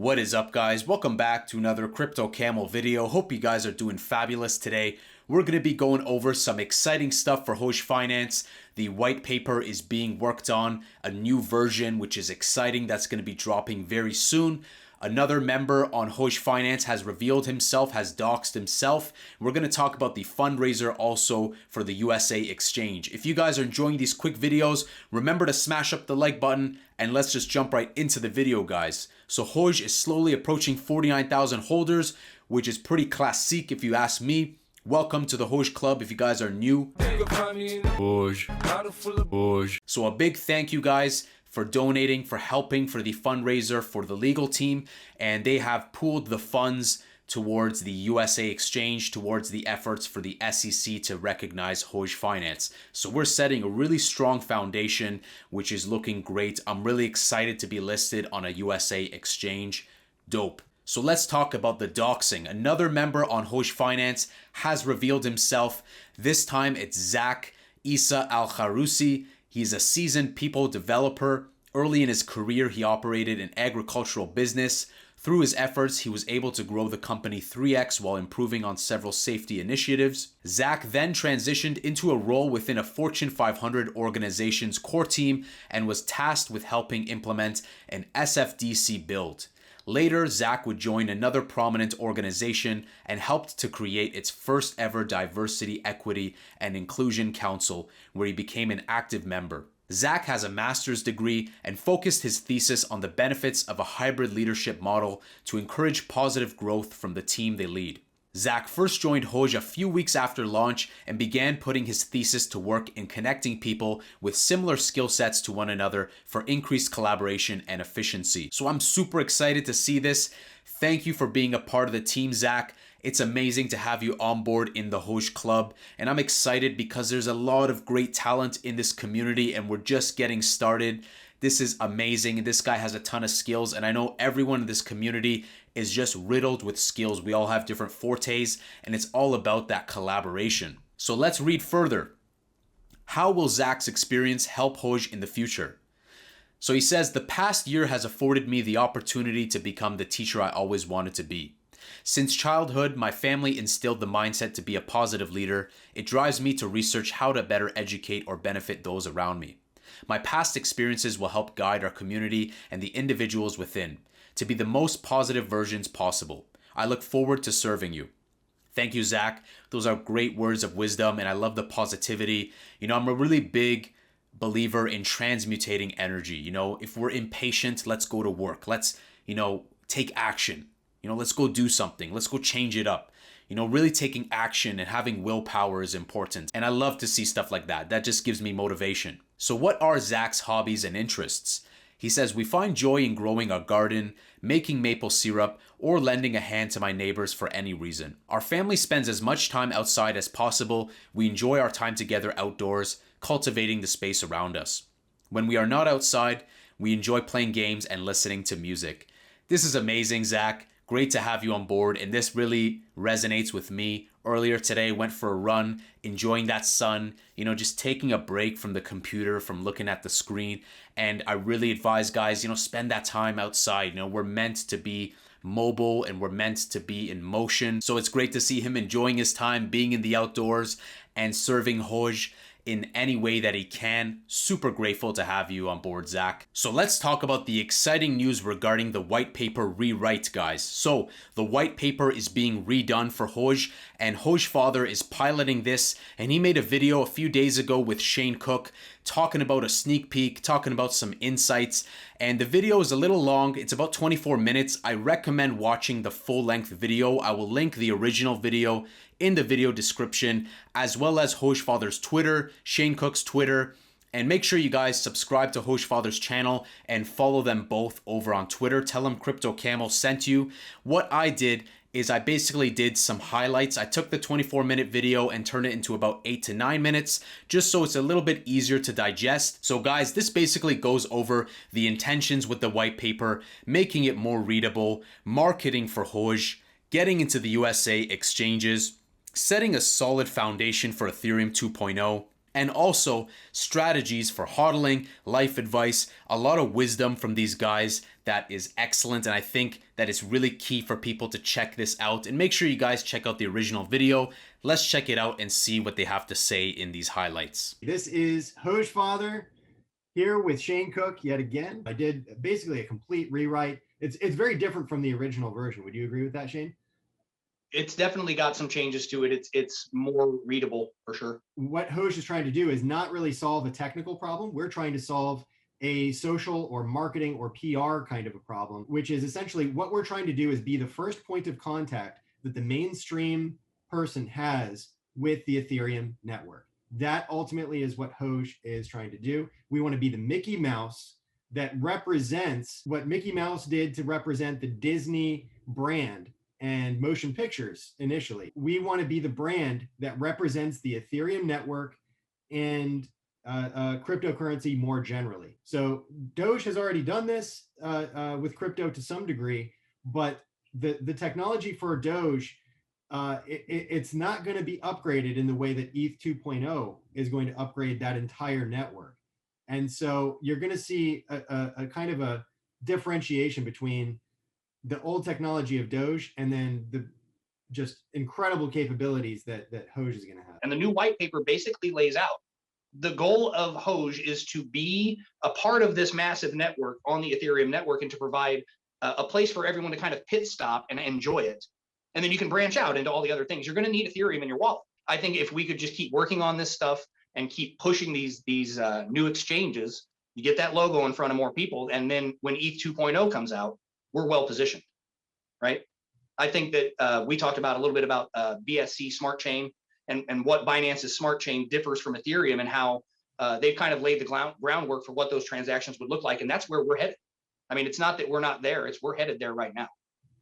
What is up, guys? Welcome back to another Crypto Camel video. Hope you guys are doing fabulous today. We're going to be going over some exciting stuff for Hoge Finance. The white paper is being worked on, a new version, which is exciting. That's going to be dropping very soon. Another member on Hoge Finance has revealed himself, has doxed himself. We're going to talk about the fundraiser also for the USA exchange. If you guys are enjoying these quick videos, remember to smash up the like button and let's just jump right into the video, guys. So Hoge is slowly approaching 49,000 holders, which is pretty classic if you ask me. Welcome to the Hoge Club if you guys are new. Hoge. So a big thank you, guys, for donating, for helping, for the fundraiser, for the legal team. And they have pooled the funds towards the USA exchange, towards the efforts for the SEC to recognize Hoge Finance. So we're setting a really strong foundation, which is looking great. I'm really excited to be listed on a USA exchange. Dope. So let's talk about the doxing. Another member on Hoge Finance has revealed himself. This time it's Zach Issa Al-Kharousi. He's a seasoned people developer. Early in his career, he operated an agricultural business. Through his efforts, he was able to grow the company 3x while improving on several safety initiatives. Zach then transitioned into a role within a Fortune 500 organization's core team and was tasked with helping implement an SFDC build. Later, Zach would join another prominent organization and helped to create its first ever Diversity, Equity, and Inclusion Council, where he became an active member. Zach has a master's degree and focused his thesis on the benefits of a hybrid leadership model to encourage positive growth from the team they lead. Zach first joined Hoge a few weeks after launch and began putting his thesis to work in connecting people with similar skill sets to one another for increased collaboration and efficiency. So I'm super excited to see this. Thank you for being a part of the team, Zach. It's amazing to have you on board in the Hoge Club, and I'm excited because there's a lot of great talent in this community and we're just getting started. This is amazing. This guy has a ton of skills, and I know everyone in this community is just riddled with skills. We all have different fortes, and it's all about that collaboration. So let's read further. How will Zach's experience help Hoge in the future? So he says, the past year has afforded me the opportunity to become the teacher I always wanted to be. Since childhood, my family instilled the mindset to be a positive leader. It drives me to research how to better educate or benefit those around me. My past experiences will help guide our community and the individuals within to be the most positive versions possible. I look forward to serving you. Thank you, Zach. Those are great words of wisdom, and I love the positivity. I'm a really big believer in transmutating energy. If we're impatient, let's go to work. Let's, take action. Let's go do something. Let's go change it up. Really taking action and having willpower is important. And I love to see stuff like that. That just gives me motivation. So what are Zach's hobbies and interests? He says, we find joy in growing our garden, making maple syrup, or lending a hand to my neighbors for any reason. Our family spends as much time outside as possible. We enjoy our time together outdoors, cultivating the space around us. When we are not outside, we enjoy playing games and listening to music. This is amazing, Zach. Great to have you on board, and this really resonates with me. Earlier today, went for a run, enjoying that sun, just taking a break from the computer, from looking at the screen. And I really advise guys, spend that time outside. We're meant to be mobile and we're meant to be in motion. So it's great to see him enjoying his time, being in the outdoors and serving Hoge in any way that he can. Super grateful to have you on board, Zach. So let's talk about the exciting news regarding the Whitepaper Rewrite, guys. So the white paper is being redone for Hoge, and Hogefather is piloting this, and he made a video a few days ago with Shane Cook talking about a sneak peek, talking about some insights, and the video is a little long. It's about 24 minutes. I recommend watching the full-length video. I will link the original video in the video description, as well as Hogefather's Twitter, Shane Cook's Twitter, and make sure you guys subscribe to Hogefather's channel and follow them both over on Twitter. Tell them Crypto Camel sent you. What I did is I basically did some highlights. I took the 24-minute video and turned it into about 8 to 9 minutes, just so it's a little bit easier to digest. So guys, this basically goes over the intentions with the white paper, making it more readable, marketing for Hoge, getting into the USA exchanges, setting a solid foundation for Ethereum 2.0, and also strategies for hodling, life advice, a lot of wisdom from these guys that is excellent. And I think that it's really key for people to check this out. And make sure you guys check out the original video. Let's check it out and see what they have to say in these highlights. This is Hogefather here with Shane Cook yet again. I did basically a complete rewrite. It's very different from the original version. Would you agree with that, Shane? It's definitely got some changes to it. It's more readable for sure. What Hoge is trying to do is not really solve a technical problem. We're trying to solve a social or marketing or PR kind of a problem, which is essentially what we're trying to do is be the first point of contact that the mainstream person has with the Ethereum network. That ultimately is what Hoge is trying to do. We want to be the Mickey Mouse that represents what Mickey Mouse did to represent the Disney brand and motion pictures initially. We want to be the brand that represents the Ethereum network and cryptocurrency more generally. So Doge has already done this with crypto to some degree, but the technology for Doge, it's not going to be upgraded in the way that ETH 2.0 is going to upgrade that entire network. And so you're going to see a kind of a differentiation between the old technology of Doge and then the just incredible capabilities that Hoge is going to have. And the new white paper basically lays out the goal of Hoge is to be a part of this massive network on the Ethereum network and to provide a place for everyone to kind of pit stop and enjoy it. And then you can branch out into all the other things. You're going to need Ethereum in your wallet. I think if we could just keep working on this stuff and keep pushing these new exchanges, you get that logo in front of more people. And then when ETH 2.0 comes out, we're well positioned, right? I think that we talked about a little bit about BSC Smart Chain and what Binance's Smart Chain differs from Ethereum and how they've kind of laid the groundwork for what those transactions would look like. And that's where we're headed. I mean, it's not that we're not there, it's we're headed there right now.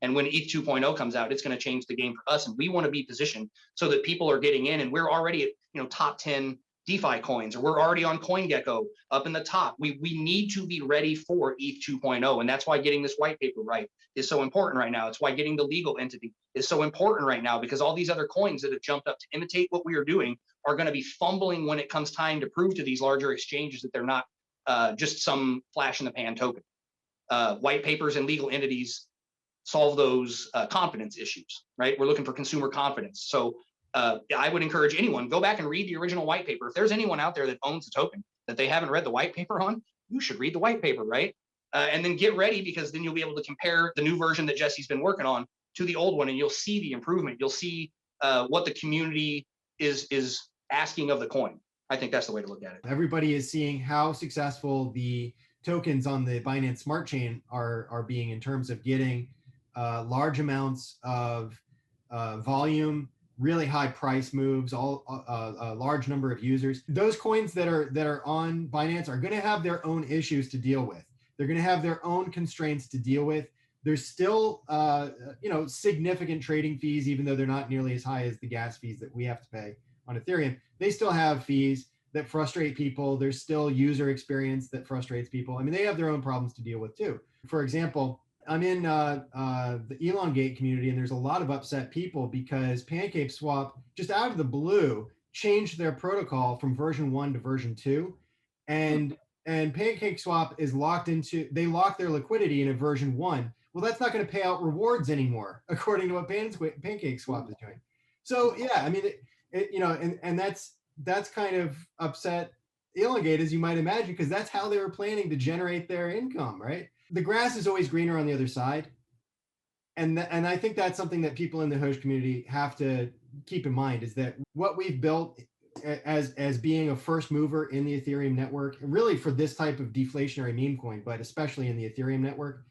And when ETH 2.0 comes out, it's going to change the game for us. And we want to be positioned so that people are getting in and we're already at, top 10 DeFi coins, or we're already on CoinGecko up in the top. We need to be ready for ETH 2.0. And that's why getting this white paper right is so important right now. It's why getting the legal entity is so important right now, because all these other coins that have jumped up to imitate what we are doing are going to be fumbling when it comes time to prove to these larger exchanges that they're not just some flash in the pan token. White papers and legal entities solve those confidence issues, right? We're looking for consumer confidence. So I would encourage anyone, go back and read the original white paper. If there's anyone out there that owns a token that they haven't read the white paper on, you should read the white paper, right? And then get ready, because then you'll be able to compare the new version that Jesse's been working on to the old one, and you'll see the improvement. You'll see what the community is asking of the coin. I think that's the way to look at it. Everybody is seeing how successful the tokens on the Binance Smart Chain are being in terms of getting large amounts of volume, really high price moves, a large number of users. Those coins that are on Binance are going to have their own issues to deal with. They're going to have their own constraints to deal with. There's still significant trading fees, even though they're not nearly as high as the gas fees that we have to pay on Ethereum. They still have fees that frustrate people. There's still user experience that frustrates people. I mean, they have their own problems to deal with too. For example, I'm in the Elongate community, and there's a lot of upset people because PancakeSwap, just out of the blue, changed their protocol from version 1 to version 2. And PancakeSwap is they lock their liquidity in a version 1. Well, that's not going to pay out rewards anymore, according to what PancakeSwap is doing. So yeah, I mean, and that's kind of upset Elongate, as you might imagine, because that's how they were planning to generate their income, right? The grass is always greener on the other side. And I think that's something that people in the Hoge community have to keep in mind, is that what we've built as being a first mover in the Ethereum network, really for this type of deflationary meme coin, but especially in the Ethereum network,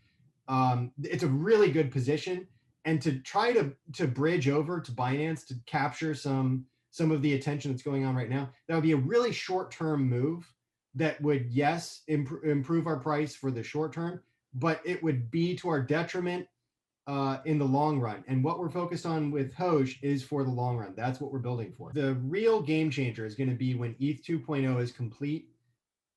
it's a really good position. And to try to bridge over to Binance to capture some of the attention that's going on right now, that would be a really short-term move that would, yes, improve our price for the short term, but it would be to our detriment in the long run. And what we're focused on with Hoge is for the long run. That's what we're building for. The real game changer is going to be when ETH 2.0 is complete.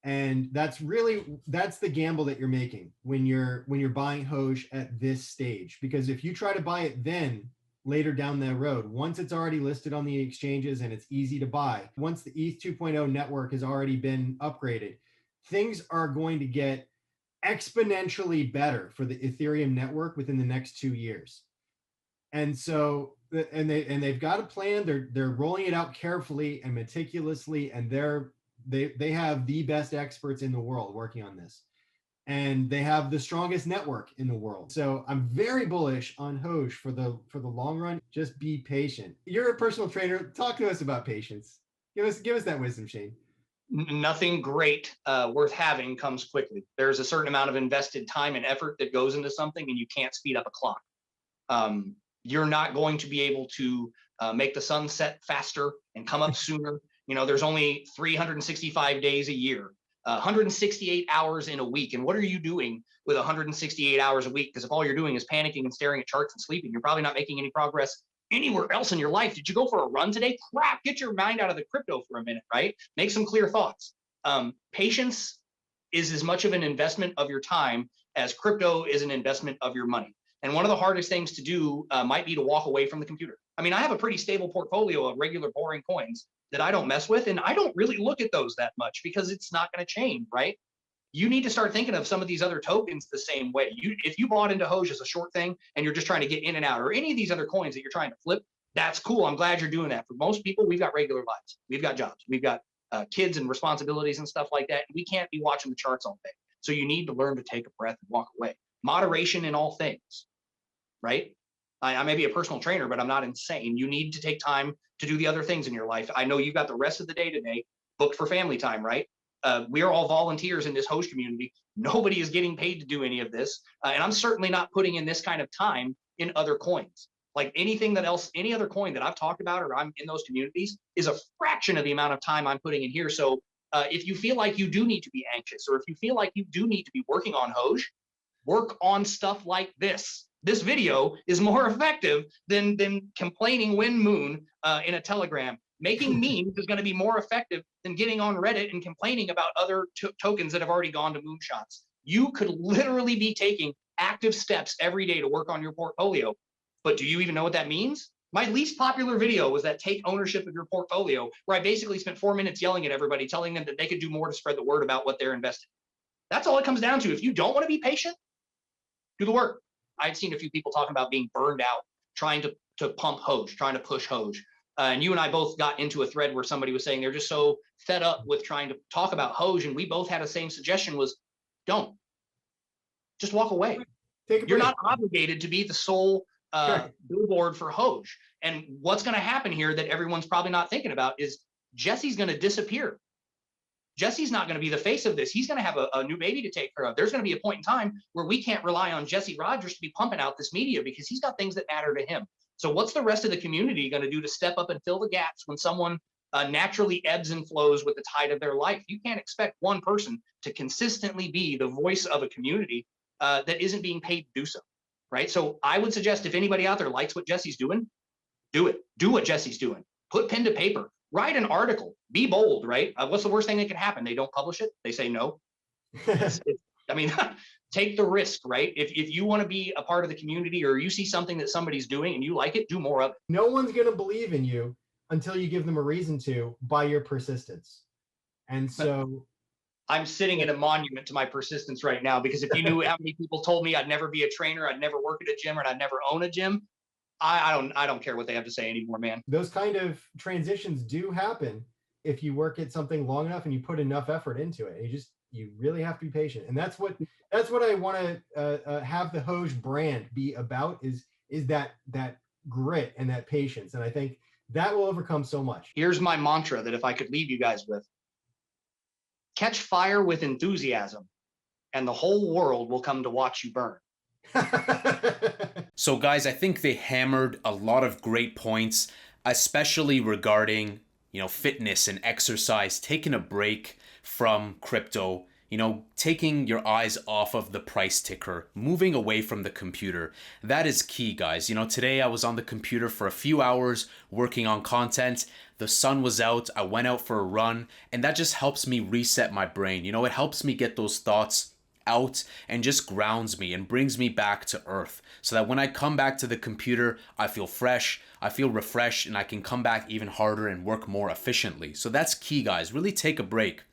And that's the gamble that you're making when you're buying Hoge at this stage. Because if you try to buy it then, later down the road. Once it's already listed on the exchanges and it's easy to buy, once the ETH 2.0 network has already been upgraded, things are going to get exponentially better for the Ethereum network within the next 2 years. And so, they've got a plan. They're rolling it out carefully and meticulously, and they have the best experts in the world working on this, and they have the strongest network in the world. So I'm very bullish on Hoge for the long run. Just be patient. You're a personal trainer. Talk to us about patience. Give us that wisdom, Shane. Nothing great worth having comes quickly. There's a certain amount of invested time and effort that goes into something, and you can't speed up a clock. You're not going to be able to make the sun set faster and come up sooner. You know, there's only 365 days a year, 168 hours in a week. And what are you doing with 168 hours a week? Because if all you're doing is panicking and staring at charts and sleeping, you're probably not making any progress anywhere else in your life. Did you go for a run today? Crap, get your mind out of the crypto for a minute, right? Make some clear thoughts. Patience is as much of an investment of your time as crypto is an investment of your money. And one of the hardest things to do might be to walk away from the computer. I mean, I have a pretty stable portfolio of regular boring coins that I don't mess with, and I don't really look at those that much because it's not going to change, right? You need to start thinking of some of these other tokens the same way. If you bought into Hoge as a short thing and you're just trying to get in and out, or any of these other coins that you're trying to flip, that's cool. I'm glad you're doing that. For most people, we've got regular lives. We've got jobs. We've got kids and responsibilities and stuff like that. And we can't be watching the charts all day. So you need to learn to take a breath and walk away. Moderation in all things, right? I may be a personal trainer, but I'm not insane. You need to take time to do the other things in your life. I know you've got the rest of the day today booked for family time, right? We are all volunteers in this Hoge community. Nobody is getting paid to do any of this. And I'm certainly not putting in this kind of time in other coins. Like anything that else, any other coin that I've talked about or I'm in those communities is a fraction of the amount of time I'm putting in here. So if you feel like you do need to be anxious, or if you feel like you do need to be working on Hoge, work on stuff like this. This video is more effective than complaining when moon in a telegram. Making memes is going to be more effective than getting on Reddit and complaining about other tokens that have already gone to moonshots. You could literally be taking active steps every day to work on your portfolio. But do you even know what that means? My least popular video was that take ownership of your portfolio, where I basically spent 4 minutes yelling at everybody, telling them that they could do more to spread the word about what they're investing. That's all it comes down to. If you don't want to be patient, do the work. I've seen a few people talking about being burned out, trying to pump Hoge, trying to push Hoge. And you and I both got into a thread where somebody was saying they're just so fed up with trying to talk about Hoge. And we both had the same suggestion was, don't. Just walk away. You're not obligated to be the sole billboard for Hoge. And what's going to happen here that everyone's probably not thinking about is Jesse's going to disappear. Jesse's not going to be the face of this. He's going to have a new baby to take care of. There's going to be a point in time where we can't rely on Jesse Rogers to be pumping out this media because he's got things that matter to him. So what's the rest of the community going to do to step up and fill the gaps when someone naturally ebbs and flows with the tide of their life? You can't expect one person to consistently be the voice of a community that isn't being paid to do so, right? So I would suggest if anybody out there likes what Jesse's doing, do it. Do what Jesse's doing. Put pen to paper. Write an article. Be bold, right? What's the worst thing that can happen? They don't publish it. They say no. I mean, take the risk, right? If you want to be a part of the community or you see something that somebody's doing and you like it, do more of it. No one's going to believe in you until you give them a reason to by your persistence. And so I'm sitting in a monument to my persistence right now, because if you knew how many people told me I'd never be a trainer, I'd never work at a gym, or I'd never own a gym, I don't care what they have to say anymore, man. Those kind of transitions do happen if you work at something long enough and you put enough effort into it. You really have to be patient, and that's what I want to have the Hoge brand be about is that grit and that patience, and I think that will overcome so much. Here's my mantra that if I could leave you guys with: catch fire with enthusiasm, and the whole world will come to watch you burn. So guys, I think they hammered a lot of great points, especially regarding, fitness and exercise, taking a break from crypto, taking your eyes off of the price ticker, moving away from the computer. That is key, guys. Today I was on the computer for a few hours working on content. The sun was out, I went out for a run, and that just helps me reset my brain. It helps me get those thoughts out and just grounds me and brings me back to earth, so that when I come back to the computer, I feel fresh, I feel refreshed, and I can come back even harder and work more efficiently. So that's key, guys. Really take a break.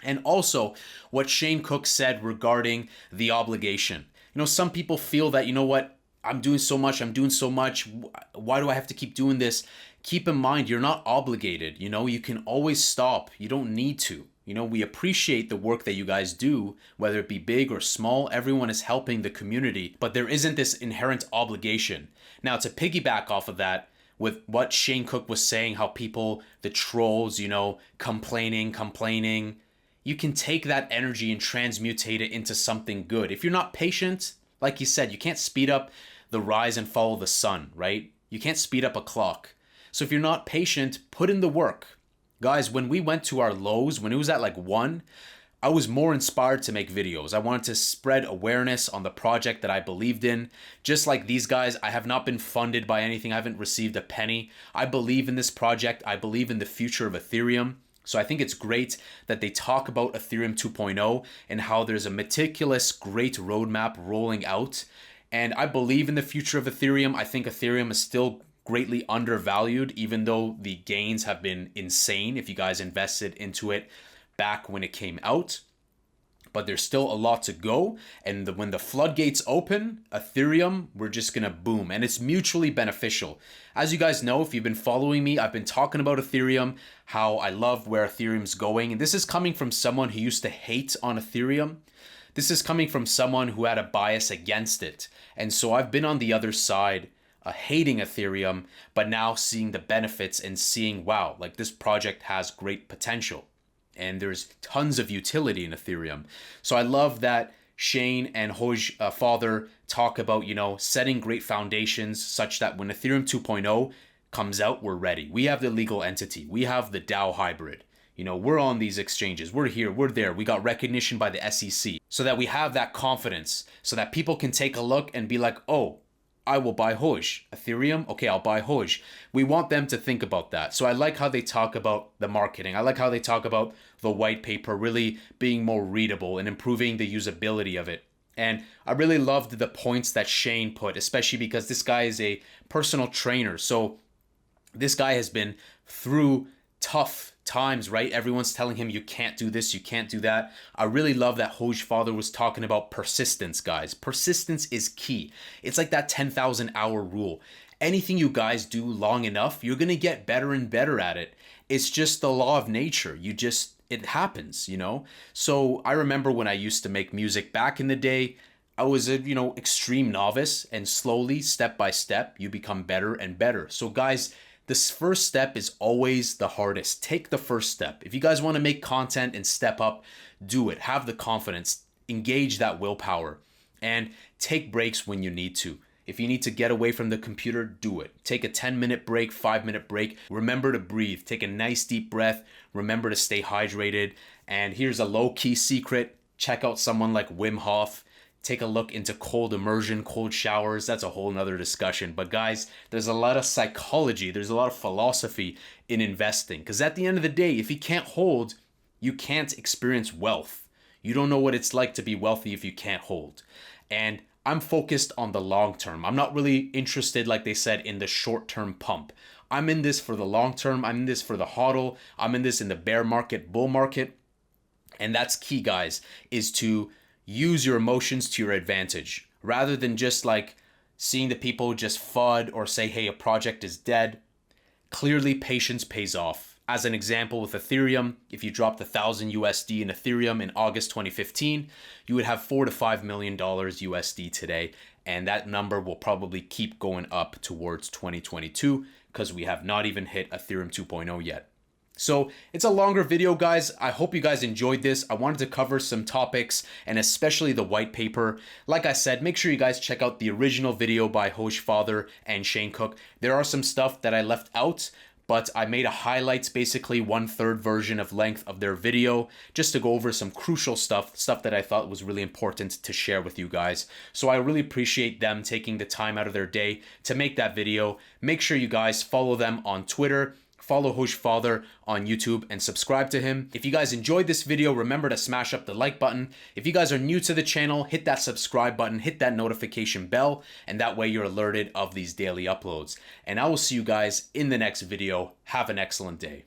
And also what Shane Cook said regarding the obligation. Some people feel that, you know what, I'm doing so much. Why do I have to keep doing this? Keep in mind, you're not obligated. You can always stop. You don't need to. We appreciate the work that you guys do, whether it be big or small. Everyone is helping the community, but there isn't this inherent obligation. Now, to piggyback off of that, with what Shane Cook was saying, how people, the trolls, complaining, you can take that energy and transmutate it into something good. If you're not patient, like he said, you can't speed up the rise and fall of the sun, right? You can't speed up a clock. So if you're not patient, put in the work. Guys, when we went to our lows, when it was at like 1, I was more inspired to make videos. I wanted to spread awareness on the project that I believed in. Just like these guys, I have not been funded by anything. I haven't received a penny. I believe in this project. I believe in the future of Ethereum. So I think it's great that they talk about Ethereum 2.0 and how there's a meticulous, great roadmap rolling out. And I believe in the future of Ethereum. I think Ethereum is still greatly undervalued, even though the gains have been insane if you guys invested into it back when it came out. But there's still a lot to go. And when the floodgates open, Ethereum, we're just going to boom. And it's mutually beneficial. As you guys know, if you've been following me, I've been talking about Ethereum, how I love where Ethereum's going. And this is coming from someone who used to hate on Ethereum. This is coming from someone who had a bias against it. And so I've been on the other side, hating Ethereum, but now seeing the benefits and seeing, wow, like this project has great potential. And there's tons of utility in Ethereum. So I love that Shane and Hogefather talk about, setting great foundations such that when Ethereum 2.0 comes out, we're ready. We have the legal entity. We have the DAO hybrid. We're on these exchanges. We're here. We're there. We got recognition by the SEC so that we have that confidence so that people can take a look and be like, oh, I will buy Hoge. Ethereum? Okay, I'll buy Hoge. We want them to think about that. So I like how they talk about the marketing. I like how they talk about the white paper really being more readable and improving the usability of it. And I really loved the points that Shane put, especially because this guy is a personal trainer. So this guy has been through tough times, right? Everyone's telling him you can't do this, you can't do that. I really love that Hogefather was talking about persistence, guys. Persistence is key. It's like that 10,000 hour rule. Anything you guys do long enough, you're going to get better and better at it. It's just the law of nature. It happens, So I remember when I used to make music back in the day, I was a, extreme novice, and slowly, step by step, you become better and better. So guys, this first step is always the hardest. Take the first step. If you guys want to make content and step up, do it. Have the confidence. Engage that willpower. And take breaks when you need to. If you need to get away from the computer, do it. Take a 10-minute break, 5-minute break. Remember to breathe. Take a nice deep breath. Remember to stay hydrated. And here's a low-key secret. Check out someone like Wim Hof. Take a look into cold immersion, cold showers. That's a whole nother discussion. But guys, there's a lot of psychology. There's a lot of philosophy in investing. Because at the end of the day, if you can't hold, you can't experience wealth. You don't know what it's like to be wealthy if you can't hold. And I'm focused on the long term. I'm not really interested, like they said, in the short term pump. I'm in this for the long term. I'm in this for the HODL. I'm in this in the bear market, bull market. And that's key, guys, is to use your emotions to your advantage rather than just like seeing the people just FUD or say, hey, a project is dead. Clearly, patience pays off. As an example with Ethereum, if you dropped 1,000 USD in Ethereum in August 2015, you would have $4 to $5 million USD today. And that number will probably keep going up towards 2022 because we have not even hit Ethereum 2.0 yet. So it's a longer video, guys. I hope you guys enjoyed this. I wanted to cover some topics and especially the white paper. Like I said, make sure you guys check out the original video by Hogefather and Shane Cook. There are some stuff that I left out, but I made a highlights, basically 1/3 version of length of their video, just to go over some crucial stuff that I thought was really important to share with you guys. So I really appreciate them taking the time out of their day to make that video. Make sure you guys follow them on Twitter. follow Hogefather on YouTube and subscribe to him. If you guys enjoyed this video, remember to smash up the like button. If you guys are new to the channel, hit that subscribe button, hit that notification bell, and that way you're alerted of these daily uploads. And I will see you guys in the next video. Have an excellent day.